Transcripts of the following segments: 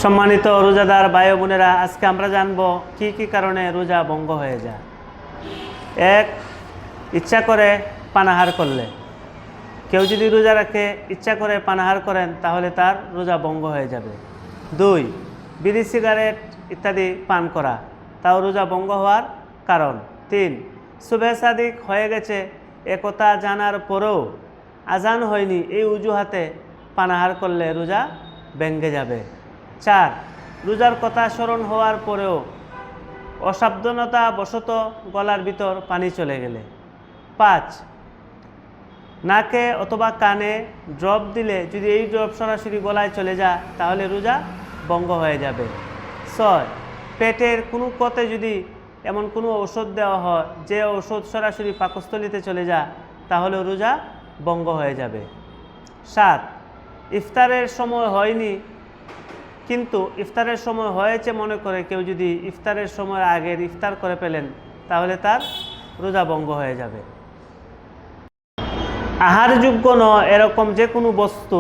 সম্মানিত রোজাদার ভাই বোনেরা, আজকে আমরা জানব কি কি কারণে রোজা ভঙ্গ হয়ে যায়। এক, ইচ্ছা করে পানাহার করলে। কেউ যদি রোজা রাখে ইচ্ছা করে পানাহার করেন তাহলে তার রোজা ভঙ্গ হয়ে যাবে। দুই, বিড়ি সিগারেট ইত্যাদি পান করা, তাও রোজা ভঙ্গ হওয়ার কারণ। তিন, সুবহে সাদিক হয়ে গেছে একথা জানার পরেও আজান হয়নি, এই অজুহাতে পানাহার করলে রোজা ভেঙে যাবে। চার, রোজার কথা স্মরণ হওয়ার পরেও অসাবধানতা বশত গলার ভিতর পানি চলে গেলে। পাঁচ, নাকে অথবা কানে ড্রপ দিলে যদি এই ড্রপ সরাসরি গলায় চলে যায় তাহলে রোজা ভঙ্গ হয়ে যাবে। ছয়, পেটের কোনো পথে যদি এমন কোনো ঔষধ দেওয়া হয় যে ঔষধ সরাসরি পাকস্থলিতে চলে যায় তাহলে রোজা ভঙ্গ হয়ে যাবে। সাত, ইফতারের সময় হয়নি কিন্তু ইফতারের সময় হয়েছে মনে করে কেউ যদি ইফতারের সময় আগের ইফতার করে ফেলেন তাহলে তার রোজা ভঙ্গ হয়ে যাবে। আহারযোগ্য নয় এরকম যে কোনো বস্তু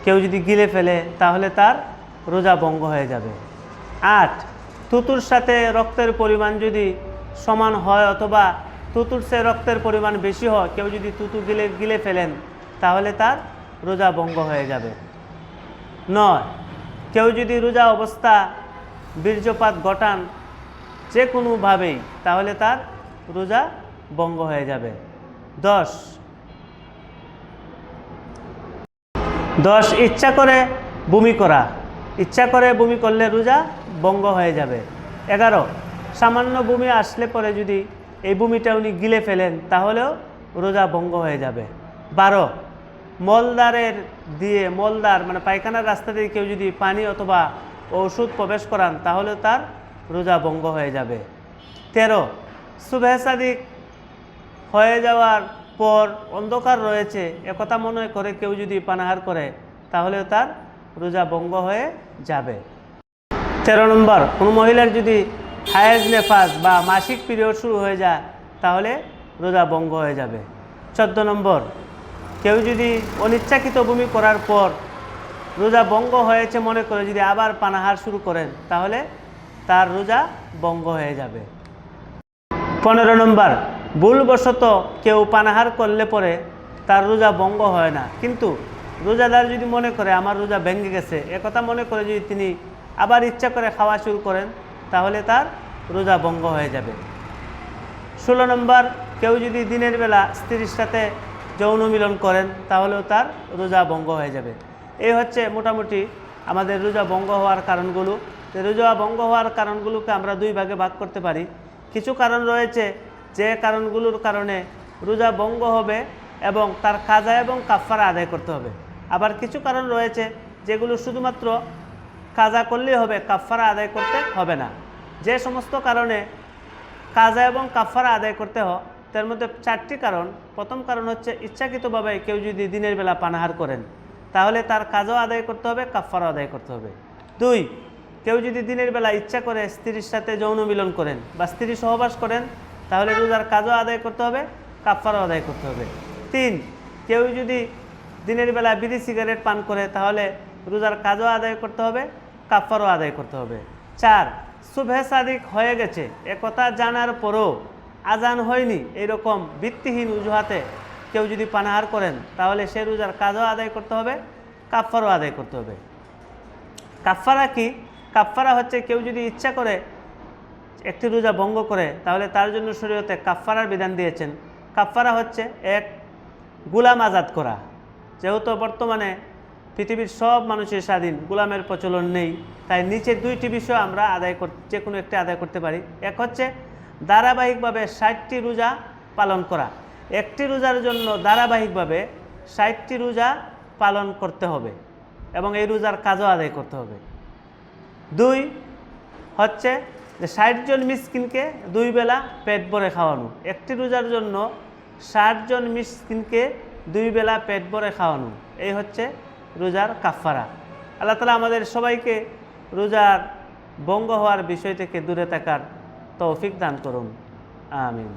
কেউ যদি গিলে ফেলে তাহলে তার রোজা ভঙ্গ হয়ে যাবে। আট, থুতুর সাথে রক্তের পরিমাণ যদি সমান হয় অথবা থুতুর সে রক্তের পরিমাণ বেশি হয়, কেউ যদি থুতু গিলে ফেলেন তাহলে তার রোজা ভঙ্গ হয়ে যাবে। নয়, কেউ যদি রোজা অবস্থা বীর্যপাত ঘটান যে কোনোভাবেই তাহলে তার রোজা ভঙ্গ হয়ে যাবে। 10, ইচ্ছা করে বমি করা, ইচ্ছা করে বমি করলে রোজা ভঙ্গ হয়ে যাবে। 11, সামান্য বমি আসলে পরে যদি এই বমিটা উনি গিলে ফেলেন তাহলেও রোজা ভঙ্গ হয়ে যাবে। 12, মলদার মানে পায়খানার রাস্তা দিয়ে কেউ যদি পানি অথবা ওষুধ প্রবেশ করান তাহলে তার রোজা ভঙ্গ হয়ে যাবে। 13, সুবহে সাদিক হয়ে যাওয়ার পর অন্ধকার রয়েছে একথা মনে করে কেউ যদি পানাহার করে তাহলেও তার রোজা ভঙ্গ হয়ে যাবে। 13 নম্বর, কোনো মহিলার যদি হায়েজ নেফাস বা মাসিক পিরিয়ড শুরু হয়ে যায় তাহলে রোজা ভঙ্গ হয়ে যাবে। 14 নম্বর, কেউ যদি অনিচ্ছাকৃত বমি করার পর রোজা ভঙ্গ হয়েছে মনে করে যদি আবার পানাহার শুরু করেন তাহলে তার রোজা ভঙ্গ হয়ে যাবে। 15 নম্বর, ভুলবশত কেউ পানাহার করলে পরে তার রোজা ভঙ্গ হয় না, কিন্তু রোজাদার যদি মনে করে আমার রোজা ভেঙে গেছে একথা মনে করে যদি তিনি আবার ইচ্ছা করে খাওয়া শুরু করেন তাহলে তার রোজা ভঙ্গ হয়ে যাবে। 16 নম্বর, কেউ যদি দিনের বেলা স্ত্রীর সাথে যৌন মিলন করেন তাহলেও তার রোজা ভঙ্গ হয়ে যাবে। এই হচ্ছে মোটামুটি আমাদের রোজা ভঙ্গ হওয়ার কারণগুলো। রোজা ভঙ্গ হওয়ার কারণগুলোকে আমরা দুই ভাগে ভাগ করতে পারি। কিছু কারণ রয়েছে যে কারণগুলোর কারণে রোজা ভঙ্গ হবে এবং তার কাজা এবং কাফারা আদায় করতে হবে। আবার কিছু কারণ রয়েছে যেগুলো শুধুমাত্র কাজা করলেই হবে, কাফারা আদায় করতে হবে না। যে সমস্ত কারণে কাজা এবং কাফারা আদায় করতে হয় তার মধ্যে 4টি কারণ। প্রথম কারণ হচ্ছে ইচ্ছাকৃতভাবে কেউ যদি দিনের বেলা পানাহার করেন তাহলে তার কাজও আদায় করতে হবে, কাফারা আদায় করতে হবে। 2, কেউ যদি দিনের বেলা ইচ্ছা করে স্ত্রীর সাথে যৌন মিলন করেন বা স্ত্রী সহবাস করেন তাহলে রোজার কাজও আদায় করতে হবে, কাফারাও আদায় করতে হবে। 3, কেউ যদি দিনের বেলা বিড়ি সিগারেট পান করে তাহলে রোজার কাজও আদায় করতে হবে, কাফারাও আদায় করতে হবে। 4, সুবহে সাদিক হয়ে গেছে একথা জানার পরও আজান হয়নি, এইরকম ভিত্তিহীন অজুহাতে কেউ যদি পানাহার করেন তাহলে সে রোজার কাজও আদায় করতে হবে, কাফারাও আদায় করতে হবে। কাফারা কি? কাফারা হচ্ছে কেউ যদি ইচ্ছা করে একটি রোজা ভঙ্গ করে তাহলে তার জন্য শরীয়তে কাফারার বিধান দিয়েছেন। কাফারা হচ্ছে এক, গোলাম আজাদ করা। যেহেতু বর্তমানে পৃথিবীর সব মানুষের স্বাধীন, গোলামের প্রচলন নেই, তাই নিচের 2টি বিষয় আমরা যে কোনো একটি আদায় করতে পারি। এক হচ্ছে ধারাবাহিকভাবে 60টি রোজা পালন করা। একটি রোজার জন্য ধারাবাহিকভাবে 60টি রোজা পালন করতে হবে এবং এই রোজার কাজও আদায় করতে হবে। 2 হচ্ছে যে 60 জন মিসকিনকে 2 বেলা পেট ভরে খাওয়ানো। একটি রোজার জন্য 60 জন মিসকিনকে 2 বেলা পেট ভরে খাওয়ানো, এই হচ্ছে রোজার কাফারা। আল্লাহ তাআলা আমাদের সবাইকে রোজার ভঙ্গ হওয়ার বিষয় থেকে দূরে থাকার তৌফিক দান করুন। আমিন।